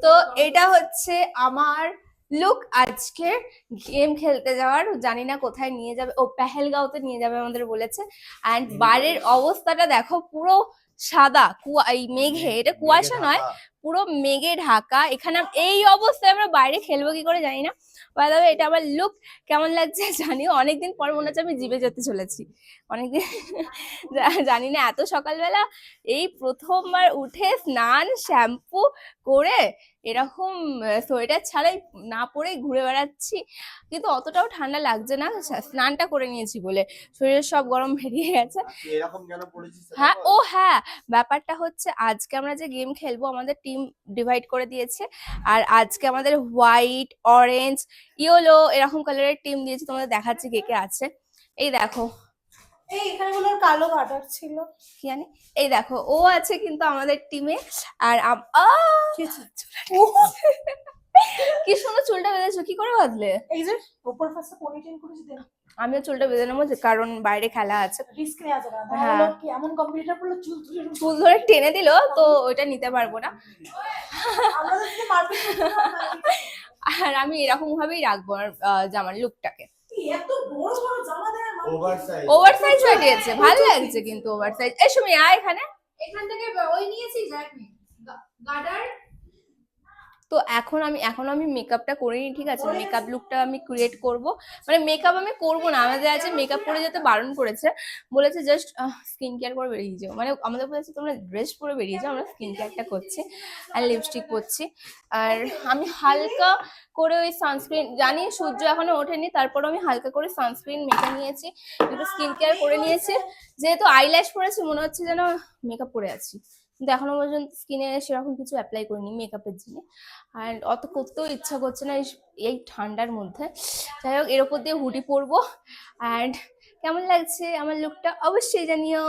তো এটা হচ্ছে আমার লুক আজকে গেম খেলতে যাওয়ার। জানি না কোথায় নিয়ে যাবে, ও পেহেলগাঁওতে নিয়ে যাবে আমাদের বলেছে। অ্যান্ড বাইরের অবস্থাটা দেখো, পুরো সাদা এই মেঘে, এটা কুয়াশা নয়, পুরো মেঘে ঢাকা। এখানে এই অবস্থায় আমরা বাইরে খেলবো কি করে জানি না। বাই দ্য ওয়ে, এটা আমার লুক কেমন লাগছে জানিও। অনেকদিন পর মনে হচ্ছে আমি জিভে যেতে চলেছি, অনেকদিন জানি না। এত সকালবেলা এই প্রথমবার উঠে স্নান শ্যাম্পু করে এরকম সোয়েটার ছাড়াই না পরেই ঘুরে বেড়াচ্ছি, কিন্তু অতটাও ঠান্ডা লাগছে না, স্নানটা করে নিয়েছি বলে শরীরের সব গরম বেরিয়ে গেছে। হ্যাঁ, ও হ্যাঁ, ব্যাপারটা হচ্ছে আজকে আমরা যে গেম খেলবো আমাদের টিম ডিভাইড করে দিয়েছে। আর আজকে আমাদের হোয়াইট, অরেঞ্জ, ইয়েলো এরকম কালারের টিম দিয়েছে। তোমাদের দেখাচ্ছি কে কে আছে। এই দেখো, এই এখানে হলো কালো কাটার ছিল কি জানি। এই দেখো, ও আছে কিন্তু আমাদের টিমে। আর কি সুন্দর চুলটা বেঁধেছো, কি করে বাঁধলে? এই যে উপর পাশে পনিটেল করেছি দেন। আমিও চুলটা বেঁধে নেবো, কারণ বাইরে খেলা আছে। রিস্ক নেওয়া যাবে না, হ্যাঁ কি এমন কম্পিউটার পড়লো চুল ধরে টেনে দিল তো ওইটা নিতে পারবো না। আমরা যদি মারপিট করতে আর আমি এরকম ভাবেই রাখবো জামার লুকটাকে। এত বড় বড় জামা দেয়, ওভার সাইজ হয়ে গেছে, ভালো লাগছে কিন্তু ওভার সাইজ। এই সময় আয় এখানে, এখান থেকে ওই নিয়েছি জ্যাকমি গার্ডার। তো এখন আমি মেকআপটা করিনি, ঠিক আছে? মেকআপ লুকটা আমি ক্রিয়েট করব, মানে মেকআপ আমি করব না, আমাদের আছে মেকআপ করে যেতে বারণ করেছে, বলেছে জাস্ট স্কিন কেয়ার করে বেরিয়ে যাও। মানে আমাদের বলেছে তোমরা ড্রেস পরে বেরিয়ে যাও, আমরা স্কিন কেয়ারটা করছি আর লিপস্টিক পরছি। আর আমি হালকা করে ওই সানস্ক্রিন, জানি সূর্য এখনো ওঠেনি, তারপর আমি হালকা করে সানস্ক্রিন মেখে নিয়েছি, একটু স্কিন কেয়ার করে নিয়েছি। যেহেতু আইল্যাশ পরেছি মনে হচ্ছে যেন মেকআপ করে আছি, কিন্তু এখনো পর্যন্ত স্কিনে সেরকম কিছু অ্যাপ্লাই করিনি মেকআপের জন্য। অ্যান্ড অত করতেও ইচ্ছা করছে না এই ঠান্ডার মধ্যে। যাই হোক, এর ওপর দিয়ে হুডি পরবো। অ্যান্ড কেমন লাগছে আমার লুকটা অবশ্যই জানিও।